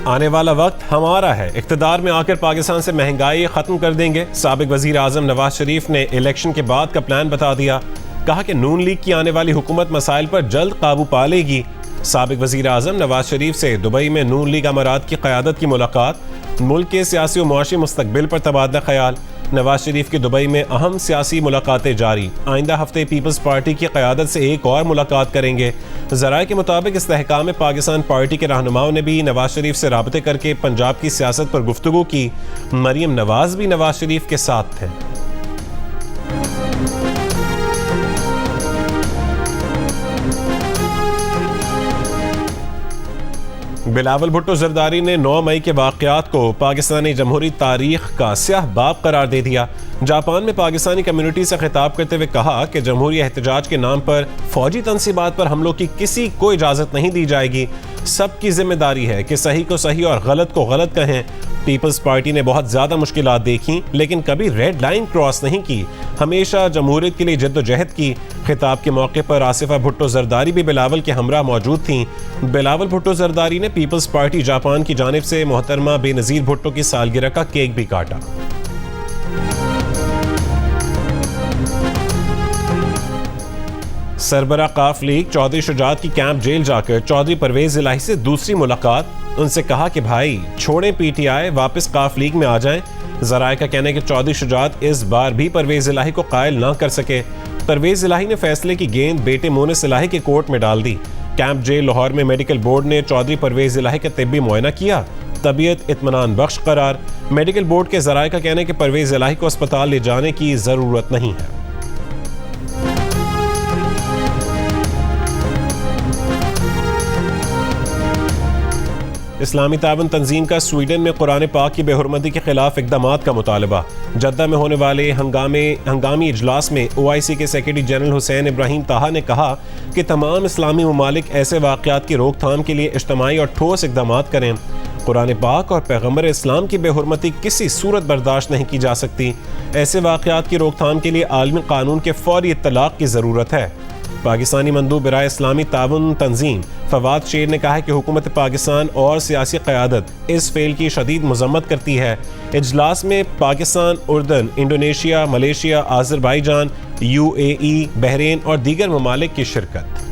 आने वाला वक्त हमारा है, इख्तिदार में आकर पाकिस्तान से महंगाई खत्म कर देंगे। साबिक वजीर आजम नवाज शरीफ ने इलेक्शन के बाद का प्लान बता दिया। कहा कि नून लीग की आने वाली हुकूमत मसाइल पर जल्द काबू पा लेगी। साबिक वजीर आजम नवाज शरीफ से दुबई में नून लीग अमारात की क़यादत की मुलाकात। मुल्क के सियासी और मुआशी मुस्तकबिल पर तबादला ख्याल। नवाज शरीफ की दुबई में अहम सियासी मुलाकातें जारी। आइंदा हफ्ते पीपल्स पार्टी की क़यादत से एक और मुलाकात करेंगे। ज़राए के मुताबिक इस्तेहकाम पाकिस्तान पार्टी के रहनुमाओं ने भी नवाज शरीफ से राबते करके पंजाब की सियासत पर गुफ्तगू की। मरीम नवाज भी नवाज शरीफ के साथ थे। बिलावल भुट्टो जरदारी ने 9 मई के वाक़यात को पाकिस्तानी जमहूरी तारीख का स्याह बाब करार दे दिया। जापान में पाकिस्तानी कम्युनिटी से खिताब करते हुए कहा कि जमहूरी एहतजाज के नाम पर फौजी तनसीबात पर हमलों की किसी को इजाज़त नहीं दी जाएगी। सबकी जिम्मेदारी है कि सही को सही और गलत को गलत कहें। पीपल्स पार्टी ने बहुत ज़्यादा मुश्किलात देखी लेकिन कभी रेड लाइन क्रॉस नहीं की। हमेशा जमहूरियत के लिए जद्दोजहद की। खिताब के मौके पर आसिफा भुट्टो जरदारी भी बिलावल के हमरा मौजूद थीं। बिलावल भुट्टो जरदारी ने पीपल्स पार्टी जापान की जानिब से मोहतरमा बेनज़ीर भुट्टो की सालगिरह का केक भी काटा। सरबरा काफ लीग चौधरी शुजात की कैंप जेल जाकर चौधरी परवेज इलाही से दूसरी मुलाकात। उनसे कहा कि भाई छोड़ें पीटीआई, वापस काफ लीग में आ जाएं। ज़राए का कहना है कि चौधरी शुजात इस बार भी परवेज इलाही को कायल ना कर सके। परवेज इलाही ने फैसले की गेंद बेटे मोनिस इलाही के कोर्ट में डाल दी। कैंप जेल लाहौर में मेडिकल बोर्ड ने चौधरी परवेज इलाही का तिब्बी मुआयना किया। तबीयत इत्मीनान बख्श करार। मेडिकल बोर्ड के ज़राए का कहना है कि परवेज इलाही को अस्पताल ले जाने की ज़रूरत नहीं है। इस्लामी ताबन तंजीम का स्वीडन में कुरान पाक की बेहुरमती के खिलाफ इक़दामात का मुतालबा। जद्दा में होने वाले हंगामी इजलास में OIC के सेक्रेटरी जनरल हुसैन इब्राहिम ताहा ने कहा कि तमाम इस्लामी ममालिक ऐसे वाक़यात की रोकथाम के लिए इज्तमाई और ठोस इक़दामात करें। कुरान पाक और पैगम्बर इस्लाम की बेहुरमती किसी सूरत बर्दाश्त नहीं की जा सकती। ऐसे वाक़यात की रोकथाम के लिए आलमी कानून के फौरी इत्तलाक़ की ज़रूरत है। पाकिस्तानी मंदूब बराए इस्लामी ताउन तंजीम फवाद शेर ने कहा है कि हुकूमत पाकिस्तान और सियासी क़यादत इस फेल की शदीद मज़म्मत करती है। इजलास में पाकिस्तान, उर्दन, Indonesia, Malaysia, Azerbaijan, UAE, Bahrain और दीगर ममालिक की शिरकत।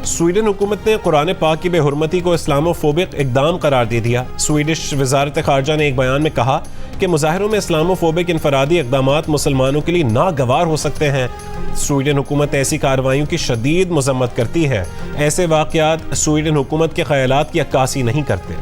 स्वीडन हुकूमत ने कुरान पाक की बेहुरमती को इस्लामोफोबिक इक़दाम करार दे दिया। स्वीडिश वज़ारत ख़ारजा ने एक बयान में कहा कि मुज़ाहिरों में इस्लामोफोबिक इनफरादी इक़दामात मुसलमानों के लिए नागवार हो सकते हैं। स्वीडन हुकूमत ऐसी कार्रवाइयों की शदीद मज़म्मत करती है। ऐसे वाक़यात स्वीडन हुकूमत के ख़यालात की अक्कासी नहीं करते।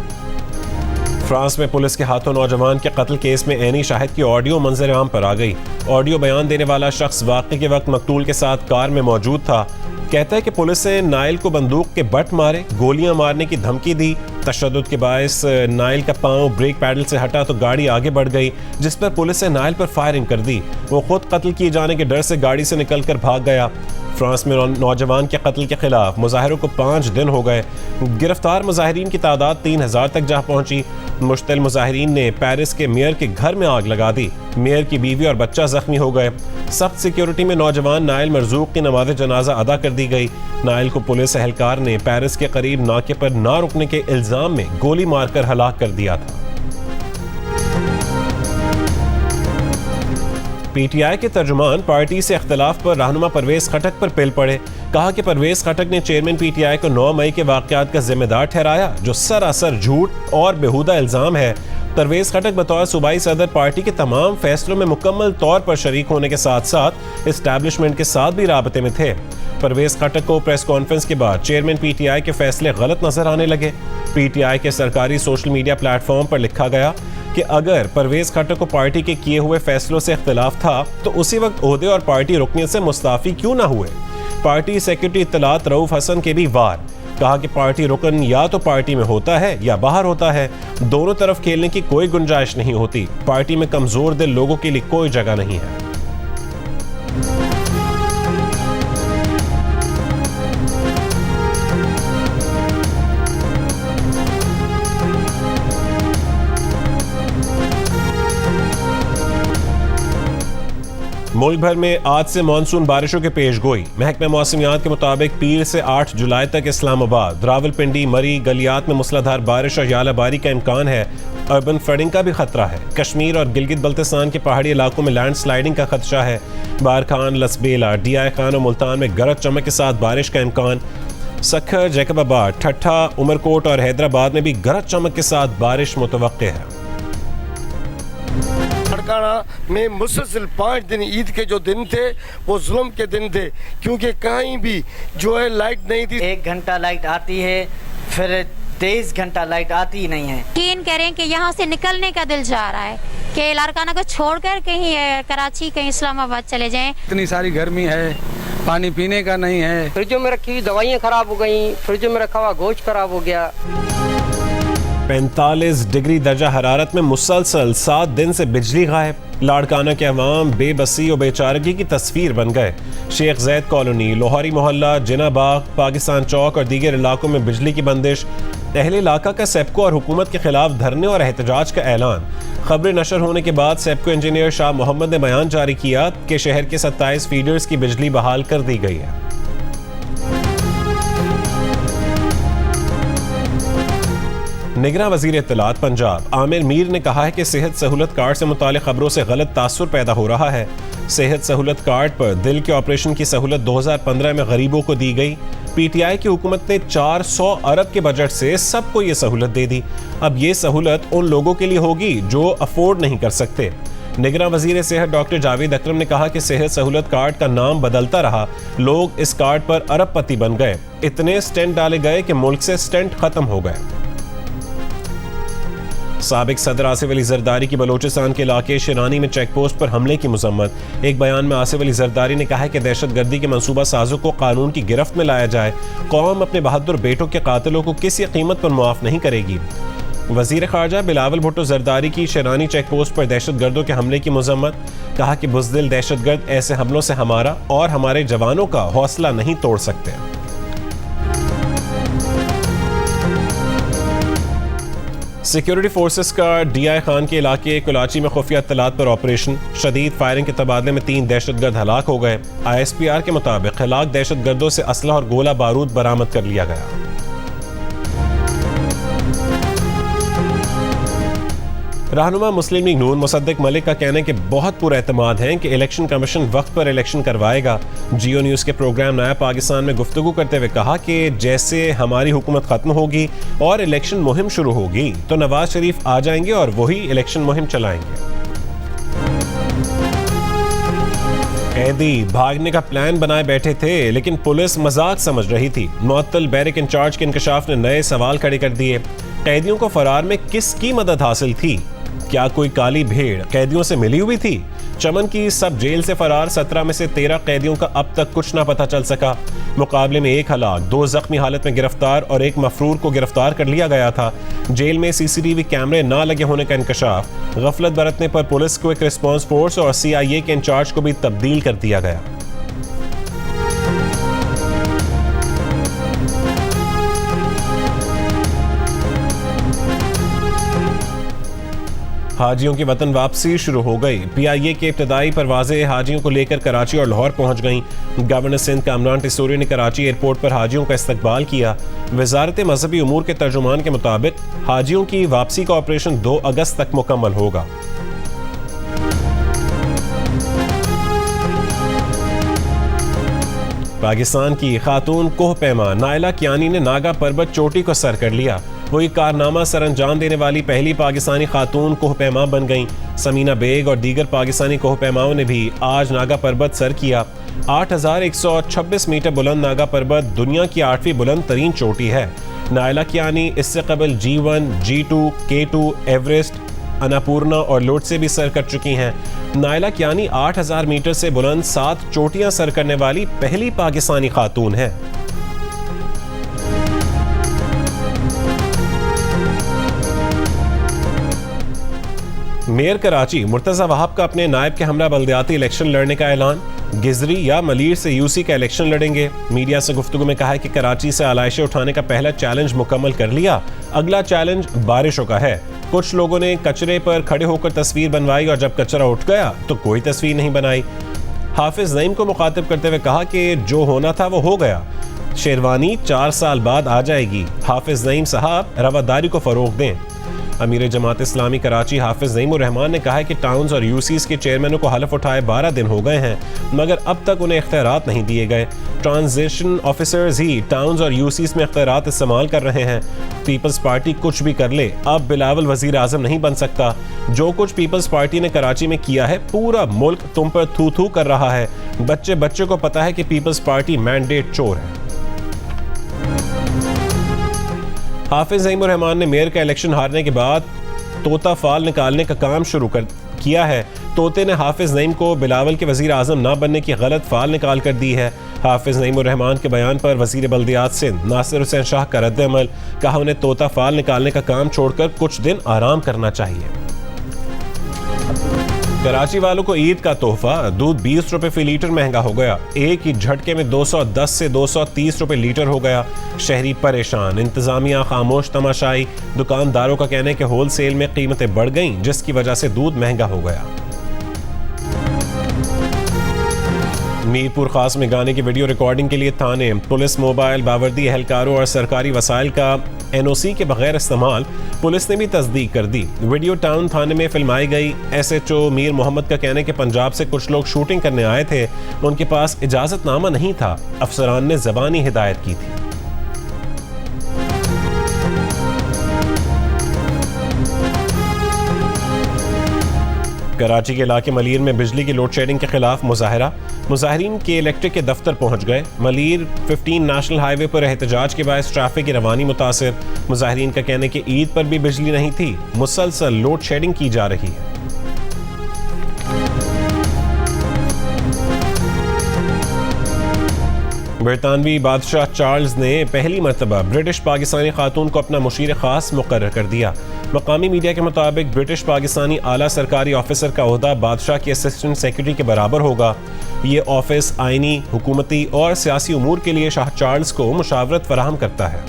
फ्रांस में पुलिस के हाथों नौजवान के कत्ल केस में ऐनी शाहिद की ऑडियो मंजर आम पर आ गई। ऑडियो बयान देने वाला शख्स वाक़े के वक्त मकतूल के साथ कार में मौजूद था। कहता है कि पुलिस ने नाइल को बंदूक के बट मारे, गोलियां मारने की धमकी दी। तशद्दुद के बायस नाइल का पांव ब्रेक पैडल से हटा तो गाड़ी आगे बढ़ गई, जिस पर पुलिस ने नाइल पर फायरिंग कर दी। वो खुद कत्ल किए जाने के डर से गाड़ी से निकलकर भाग गया। फ्रांस में नौजवान के कत्ल के खिलाफ मुजाहिरों को 5 दिन हो गए। गिरफ्तार मुजाहिरीन की तादाद 3000 तक जा पहुंची। मुश्तिल मुजाहिरीन ने पेरिस के मेयर के घर में आग लगा दी। मेयर की बीवी और बच्चा जख्मी हो गए। सख्त सिक्योरिटी में नौजवान नाइल मरजूक की नमाज जनाजा अदा कर दी गई। नाइल को पुलिस एहलकार ने पेरिस के करीब नाके पर ना रुकने के इल्जाम में गोली मारकर हलाक कर दिया था। PTI के तर्जुमान पार्टी से इख्तलाफ पर रहनुमा परवेज खटक पर पिल पड़े। कहा कि परवेज खटक ने चेयरमैन PTI को 9 मई के वाक़यात का जिम्मेदार ठहराया, जो सरासर झूठ और बेहुदा इल्ज़ाम है। परवेज खटक बतौर सूबाई सदर पार्टी के तमाम फैसलों में मुकम्मल तौर पर शरीक होने के साथ साथ इस्टेब्लिशमेंट के साथ भी राबते में थे। परवेज खटक को प्रेस कॉन्फ्रेंस के बाद चेयरमैन PTI के फैसले गलत नजर आने लगे। PTI के सरकारी सोशल मीडिया प्लेटफॉर्म पर लिखा गया कि अगर परवेज खटक को पार्टी के किए हुए फैसलों से इख्तिलाफ था तो उसी वक्त ओहदे और पार्टी रुकनियत से मुस्ताफी क्यों ना हुए। पार्टी सेक्रेटरी इत्तलात रऊफ हसन के भी वार। कहा कि पार्टी रुकन या तो पार्टी में होता है या बाहर होता है, दोनों तरफ खेलने की कोई गुंजाइश नहीं होती। पार्टी में कमजोर दिल लोगों के लिए कोई जगह नहीं है। मुल्क भर में आज से मानसून बारिशों के पेश गोई। महकमा मौसमियात के मुताबिक पीर से 8 जुलाई तक इस्लामाबाद, रावलपिंडी, मरी, गलियात में मूसलाधार बारिश और यालाबारी का इम्कान है। अर्बन फ्लडिंग का भी खतरा है। कश्मीर और गिलगित बल्तिस्तान के पहाड़ी इलाकों में लैंड स्लाइडिंग का खदशा है। बारखान, लसबेला, DI खान और मुल्तान में गरज चमक के साथ बारिश का इम्कान। सखर, जैकबाबाद, ठट्ठा, उमरकोट और हैदराबाद में भी गरज चमक के साथ बारिश मुतवक्के है। में मुसलसल 5 दिन ईद के जो दिन थे वो जुल्म के दिन थे, क्योंकि कहीं भी जो है लाइट नहीं थी। 1 घंटा लाइट आती है, फिर 23 घंटा लाइट आती ही नहीं है। यकीन करें कि यहाँ से निकलने का दिल चाह रहा है कि लारकाना को छोड़कर कहीं कराची, कहीं इस्लामाबाद चले जाएं। इतनी सारी गर्मी है, पानी पीने का नहीं है। फ्रिजों में रखी हुई दवाइयाँ खराब हो गई, फ्रिजों में रखा हुआ गोश्त खराब हो गया। 45 डिग्री दर्जा हरारत में मुसलसल 7 दिन से बिजली गायब। लाड़काना के अवाम बेबसी और बेचारगी की तस्वीर बन गए। शेख जैद कॉलोनी, लोहारी मोहल्ला, जिना बाग, पाकिस्तान चौक और दीगर इलाकों में बिजली की बंदिश। अहले इलाका का सेप्को और हुकूमत के खिलाफ धरने और एहतजाज का ऐलान। खबरें नशर होने के बाद सेप्को इंजीनियर शाह मोहम्मद ने बयान जारी किया कि शहर के 27 फीडर्स की बिजली बहाल कर दी गई है। निगरान वजीर इत्तलात पंजाब आमिर मीर ने कहा है कि सेहत सहूलत कार्ड से मुतालिक खबरों से गलत तासुर पैदा हो रहा है। सेहत सहूलत कार्ड पर दिल के ऑपरेशन की सहूलत 2015 में गरीबों को दी गई। PTI की हुकूमत ने 400 अरब के बजट से सबको ये सहूलत दे दी। अब ये सहूलत उन लोगों के लिए होगी जो अफोर्ड नहीं कर सकते। निगरान वजीर सेहत डॉक्टर जावेद अकरम ने कहा कि सेहत सहूलत कार्ड का नाम बदलता रहा, लोग इस कार्ड पर अरबपति बन गए। इतने स्टेंट डाले गए कि मुल्क से स्टेंट खत्म हो गए। साबिक सदर आसिफ अली जरदारी की बलोचिस्तान के इलाके शिरानी में चेक पोस्ट पर हमले की मजम्मत। एक बयान में आसिफ अली जरदारी ने कहा है कि दहशतगर्दी के मंसूबा साजों को कानून की गिरफ्त में लाया जाए। कौम अपने बहादुर बेटों के कातिलों को किसी कीमत पर मुआफ नहीं करेगी। वजीर खारजा बिलावल भुट्टो जरदारी की शिरानी चेक पोस्ट पर दहशतगर्दों के हमले की मजम्मत। कहा कि बुज़दिल दहशतगर्द ऐसे हमलों से हमारा और हमारे जवानों का हौसला नहीं तोड़ सकते। सिक्योरिटी फोर्सेस का DI खान के इलाके कुलाची में खुफिया इत्तलात पर ऑपरेशन। शदीद फायरिंग के तबादले में 3 दहशतगर्द हलाक हो गए। ISPR के मुताबिक हलाक दहशतगर्दों से असला और गोला बारूद बरामद कर लिया गया। रहनुमा मुस्लिम लीग नून मुसद्दिक मलिक का कहना है कि बहुत पूरा एतमाद है कि इलेक्शन कमीशन वक्त पर इलेक्शन करवाएगा। जियो न्यूज़ के प्रोग्राम नया पाकिस्तान में गुफ्तगू करते हुए कहा कि जैसे हमारी हुकूमत खत्म होगी और इलेक्शन मुहिम शुरू होगी तो नवाज शरीफ आ जाएंगे और वही इलेक्शन मुहिम चलाएंगे। कैदी भागने का प्लान बनाए बैठे थे लेकिन पुलिस मजाक समझ रही थी। मुअत्तल बैरिक इंचार्ज के इंकशाफ ने नए सवाल खड़े कर दिए। कैदियों को फरार में किसकी मदद हासिल थी? क्या कोई काली भेड़ कैदियों से मिली हुई थी? चमन की सब जेल से फरार 17 में से 13 कैदियों का अब तक कुछ ना पता चल सका। मुकाबले में 1 हलाक, 2 जख्मी हालत में गिरफ्तार और 1 मफरूर को गिरफ्तार कर लिया गया था। जेल में CCTV कैमरे ना लगे होने का इंकशाफ। गफलत बरतने पर पुलिस क्विक रिस्पांस फोर्स और CIA के इंचार्ज को भी तब्दील कर दिया गया। हाजियों की वतन वापसी शुरू हो गई। PIA के इब्तदाई परवाज़ें हाजियों को लेकर कराची और लाहौर पहुंच गईं। गवर्नर सिंध कामरान टिसोरी ने कराची एयरपोर्ट पर हाजियों का इस्तकबाल किया। वजारत मजहबी उमूर के तर्जुमान के मुताबिक हाजियों की वापसी का ऑपरेशन 2 अगस्त तक मुकम्मल होगा। पाकिस्तान की खातून कोह पैमा नायला कियानी ने नागा पर्वत चोटी को सर कर लिया। वही कारनामा सर अंजाम देने वाली पहली पाकिस्तानी खातून कोह पैमा बन गईं। समीना बेग और दीगर पाकिस्तानी कोह पैमाओं ने भी आज नागा पर्वत सर किया। 8126 मीटर बुलंद नागा पर्वत दुनिया की 8वीं बुलंद तरीन चोटी है। नायला कियानी इससे कबल G1, G2, K2, Everest, Annapurna और लोट से भी सर कर चुकी हैं। नायला कियानी 8000 मीटर से बुलंद 7 चोटियां सर करने वाली पहली पाकिस्तानी खातून है। मेयर कराची मुर्तजा वहाब का अपने नायब के हमरा बल्दियाती इलेक्शन लड़ने का ऐलान। गिजरी या मलीर से यूसी का इलेक्शन लड़ेंगे। मीडिया से गुफ्तगू में कहा है कि कराची से आलाइशें उठाने का पहला चैलेंज मुकम्मल कर लिया, अगला चैलेंज बारिशों का है। कुछ लोगों ने कचरे पर खड़े होकर तस्वीर बनवाई और जब कचरा उठ गया तो कोई तस्वीर नहीं बनाई। हाफिज नईम को मुखातिब करते हुए कहा कि जो होना था वो हो गया, शेरवानी 4 साल बाद आ जाएगी। हाफिज नईम साहब रवादारी को फ़रोग दें। अमीर जमात इस्लामी कराची हाफिज नईम उर रहमान ने कहा है कि टाउन्स और यूसीज के चेयरमैनों को हलफ उठाए 12 दिन हो गए हैं, मगर अब तक उन्हें इख्तियारात नहीं दिए गए। ट्रांजिशन ऑफिसर्स ही टाउन्स और यूसीज में इख्तियारात इस्तेमाल कर रहे हैं। पीपल्स पार्टी कुछ भी कर ले, अब बिलावल वजीर आजम नहीं बन सकता। जो कुछ पीपल्स पार्टी ने कराची में किया है, पूरा मुल्क तुम पर थू थू कर रहा है। बच्चे बच्चे को पता है कि पीपल्स पार्टी मैंडेट चोर है। हाफिज नईम उर रहमान ने मेयर का इलेक्शन हारने के बाद तोता फाल निकालने का काम शुरू किया है। तोते ने हाफिज नईम को बिलावल के वजीर आजम ना बनने की गलत फाल निकाल कर दी है। हाफिज नईम उर रहमान के बयान पर वजीर बल्दियात सिंध नासिर हुसैन शाह का रद्द-ए-अमल, कहा उन्हें तोता फाल निकालने का काम छोड़कर कुछ दिन आराम करना चाहिए। कराची वालों को ईद का तोहफा, दूध 20 रुपए फी लीटर महंगा हो गया। एक ही झटके में 210 से 230 रुपए लीटर हो गया। शहरी परेशान, इंतजामिया खामोश तमाशाई। दुकानदारों का कहना है कि होल सेल में कीमतें बढ़ गईं, जिसकी वजह से दूध महंगा हो गया। मीरपुर खास में गाने की वीडियो रिकॉर्डिंग के लिए थाने, पुलिस मोबाइल, बावर्दी एहलकारों और सरकारी वसाइल का एनओसी के बगैर इस्तेमाल, पुलिस ने भी तस्दीक कर दी। वीडियो टाउन थाने में फिल्माई गई। एसएचओ मीर मोहम्मद का कहना है कि पंजाब से कुछ लोग शूटिंग करने आए थे, उनके पास इजाजतनामा नहीं था, अफसरान ने ज़बानी हिदायत की थी। कराची के इलाके मलीर में बिजली की लोड शेडिंग के खिलाफ मुजाहरा, मुजाहरीन के इलेक्ट्रिक के दफ्तर पहुंच गए। मलीर 15 नेशनल हाईवे पर एहतजाज के बायस ट्रैफिक की रवानी मुतासिर। मुजाहरीन का कहना है कि ईद पर भी बिजली नहीं थी, मुसलसल लोड शेडिंग की जा रही है। बरतानवी बादशाह चार्ल्स ने पहली मरतबा ब्रिटिश पाकिस्तानी खातून को अपना मुशीर खास मुकर्रर कर दिया। मकामी मीडिया के मुताबिक ब्रिटिश पाकिस्तानी आला सरकारी ऑफिसर का ओहदा बादशाह के असिस्टेंट सेक्रेटरी के बराबर होगा। ये ऑफिस आइनी, हुकूमती और सियासी उमूर के लिए शाह चार्ल्स को मुशावरत फराहम करता है।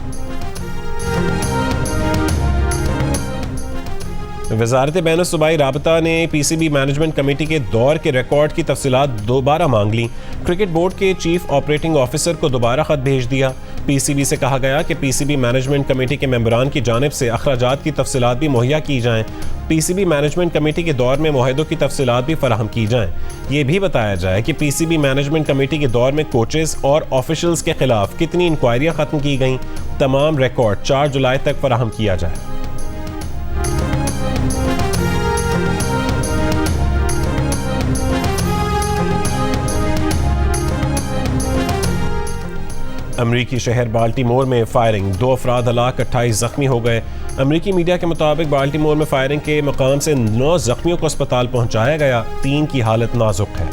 वजारत बैनुल-सूबाई राबता ने पीसीबी मैनेजमेंट कमेटी के दौर के रिकॉर्ड की तफसीलात दोबारा मांग ली। क्रिकेट बोर्ड के चीफ ऑपरेटिंग ऑफिसर को दोबारा खत भेज दिया। पीसीबी से कहा गया कि पीसीबी मैनेजमेंट कमेटी के मेंबरान की जानिब से अखराजात की तफसीलात भी मुहैया की जाएं। पीसीबी मैनेजमेंट कमेटी के दौर में मुआहदों की तफसीलात भी फराहम की जाएं। ये भी बताया जाए कि पीसीबी मैनेजमेंट कमेटी के दौर में कोचेस और ऑफिशियल्स के खिलाफ कितनी इंक्वायरियां खत्म की गईं। तमाम रिकॉर्ड 4 जुलाई तक फराहम किया जाए। अमरीकी शहर बाल्टीमोर में फायरिंग, 2 अफराद हलाक, 28 जख्मी हो गए। अमरीकी मीडिया के मुताबिक बाल्टीमोर में फायरिंग के मकाम से 9 जख्मियों को अस्पताल पहुंचाया गया, 3 की हालत नाजुक है।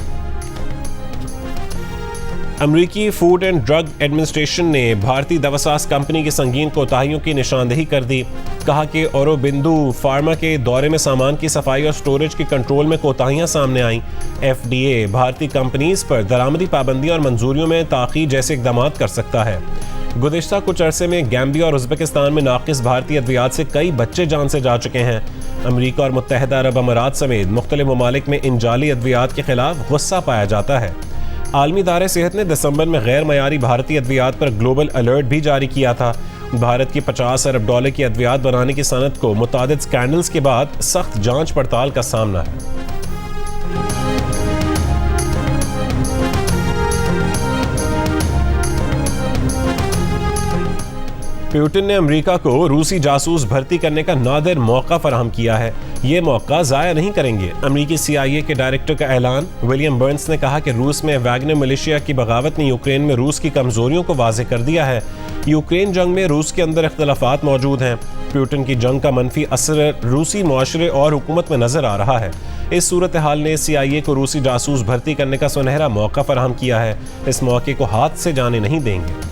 अमरीकी फूड एंड ड्रग एडमिनिस्ट्रेशन ने भारतीय दवासाज कंपनी की संगीन कोताहियों की निशानदेही कर दी। कहा कि औरोबिंदु फार्मा के दौरे में सामान की सफाई और स्टोरेज के कंट्रोल में कोताहियां सामने आईं। एफडीए भारतीय कंपनीज पर दरामदी पाबंदियों और मंजूरियों में ताख़ीर जैसे इक़दाम कर सकता है। गुज़िश्ता कुछ अरसे में गैम्बिया और उज़्बेकिस्तान में नाक़िस भारतीय अद्वियात से कई बच्चे जान से जा चुके हैं। अमरीका और मुत्तहिदा अरब अमारात समेत मुख्तलिफ ममालिक में इन जाली अद्वियात के खिलाफ गुस्सा पाया जाता है। आलमी इदारे सेहत ने दिसंबर में गैर मयारी भारतीय अद्वियात पर ग्लोबल अलर्ट भी जारी किया था। भारत की 50 अरब डॉलर की अद्वियात बनाने की सनत को मुतादिद स्कैंडल्स के बाद सख्त जांच पड़ताल का सामना है। प्यूटिन ने अमेरिका को रूसी जासूस भर्ती करने का नादिर मौका फराहम किया है। ये मौका ज़ाया नहीं करेंगे। अमेरिकी CIA के डायरेक्टर का ऐलान। विलियम बर्न्स ने कहा कि रूस में वैगनर मिलिशिया की बगावत ने यूक्रेन में रूस की कमजोरियों को वाज़ेह कर दिया है। यूक्रेन जंग में रूस के अंदर इख्तलाफात मौजूद हैं। प्यूटिन की जंग का मनफी असर रूसी मुआशरे और हुकूमत में नजर आ रहा है। इस सूरत हाल ने CIA को रूसी जासूस भर्ती करने का सुनहरा मौका फराहम किया है। इस मौके को हाथ से जाने नहीं देंगे।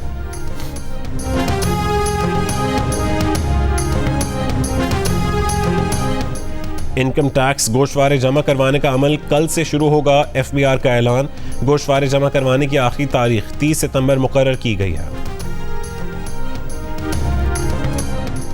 इनकम टैक्स गोशवारे जमा करवाने का अमल कल से शुरू होगा। FBR का ऐलान। गोशवारे जमा करवाने की आखिरी तारीख 30 सितंबर मुकर्रर की गई है।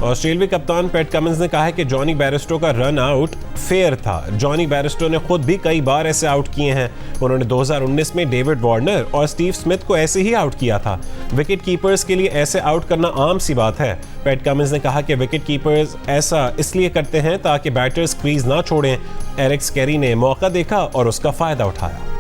ऑस्ट्रेलियाई कप्तान पैट कमिंस ने कहा है कि जॉनी बैरिस्टो का रन आउट फेयर था। जॉनी बैरिस्टो ने खुद भी कई बार ऐसे आउट किए हैं। उन्होंने 2019 में डेविड वार्नर और स्टीव स्मिथ को ऐसे ही आउट किया था। विकेट कीपर्स के लिए ऐसे आउट करना आम सी बात है। पैट कमिंस ने कहा कि विकेट कीपर्स ऐसा इसलिए करते हैं ताकि बैटर्स क्रीज ना छोड़ें। एरिक कैरी ने मौका देखा और उसका फायदा उठाया।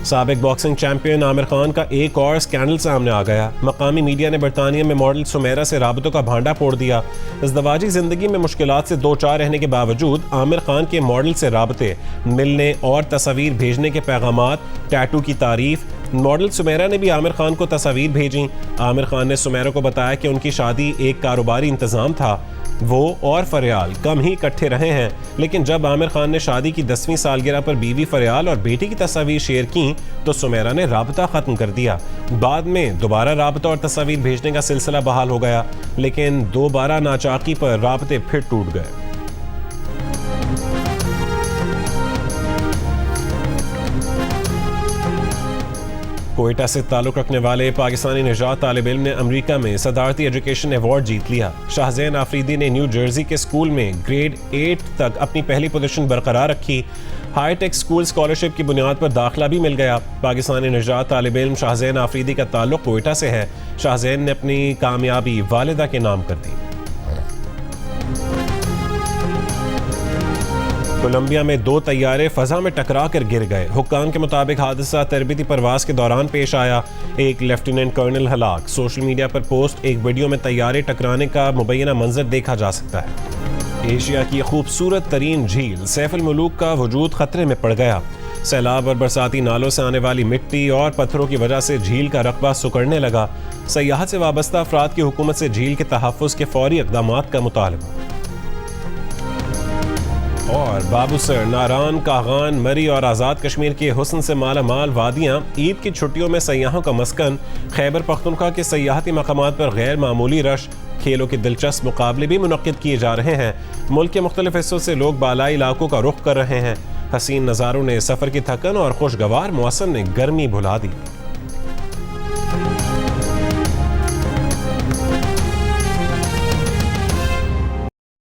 साबिक बॉक्सिंग चैंपियन आमिर खान का एक और स्कैंडल सामने आ गया। मकामी मीडिया ने बरतानिया में मॉडल सुमेरा से राबतों का भांडा फोड़ दिया। इज़्दवाजी जिंदगी में मुश्किलात से दो चार रहने के बावजूद आमिर खान के मॉडल से राबते, मिलने और तस्वीर भेजने के पैगामात, टैटू की तारीफ। मॉडल सुमेरा ने भी आमिर खान को तस्वीर भेजी। आमिर खान ने सुमेरा को बताया कि उनकी शादी एक कारोबारी इंतजाम था। वो और फरियाल कम ही इकट्ठे रहे हैं, लेकिन जब आमिर खान ने शादी की 10वीं सालगिरह पर बीवी फरियाल और बेटी की तस्वीर शेयर की तो सुमेरा ने राबता ख़त्म कर दिया। बाद में दोबारा राबता और तस्वीर भेजने का सिलसिला बहाल हो गया, लेकिन दोबारा नाचाकी पर राबते फिर टूट गए। कोयटा से ताल्लुक़ रखने वाले पाकिस्तानी निजात तालिब इल्म ने अमेरिका में सदारती एजुकेशन अवार्ड जीत लिया। शाहज़ैन आफरीदी ने न्यू जर्सी के स्कूल में ग्रेड 8 तक अपनी पहली पोजीशन बरकरार रखी। हाईटेक स्कूल स्कॉलरशिप की बुनियाद पर दाखिला भी मिल गया। पाकिस्तानी निजात तालिब इल्म शाहज़ैन आफरीदी का ताल्लुक़ कोयटा से है। शाहज़ैन ने अपनी कामयाबी वालिदा के नाम कर दी। कोलंबिया में 2 तैयारे फजा में टकरा कर गिर गए। हुक्काम के मुताबिक हादसा तरबीती परवाज के दौरान पेश आया। एक लेफ्टिनेंट कर्नल हलाक। सोशल मीडिया पर पोस्ट एक वीडियो में तैयारे टकराने का मुबैना मंजर देखा जा सकता है। एशिया की खूबसूरत तरीन झील सैफ अल मुलूक का वजूद खतरे में पड़ गया। सैलाब और बरसाती नालों से आने वाली मिट्टी और पत्थरों की वजह से झील का रकबा सुकड़ने लगा। सयाहत से वाबस्ता अफराद की हुकूमत से झील के तहफ़्फ़ुज़ के फौरी इक़दामात का मुतालबा। और बाबूसर, नारान, कागान, मरी और आज़ाद कश्मीर के हुस्न से मालामाल वादियाँ ईद की छुट्टियों में सयाहों का मस्कन। खैबर पख्तूनख्वा के सयाहती मकामात पर गैर मामूली रश। खेलों के दिलचस्प मुकाबले भी मुनक्किद किए जा रहे हैं। मुल्क के मुख्तलिफ हिस्सों से लोग बालाई इलाकों का रुख कर रहे हैं। हसीन नज़ारों ने सफ़र की थकन और खुशगवार मौसम ने गर्मी भुला दी।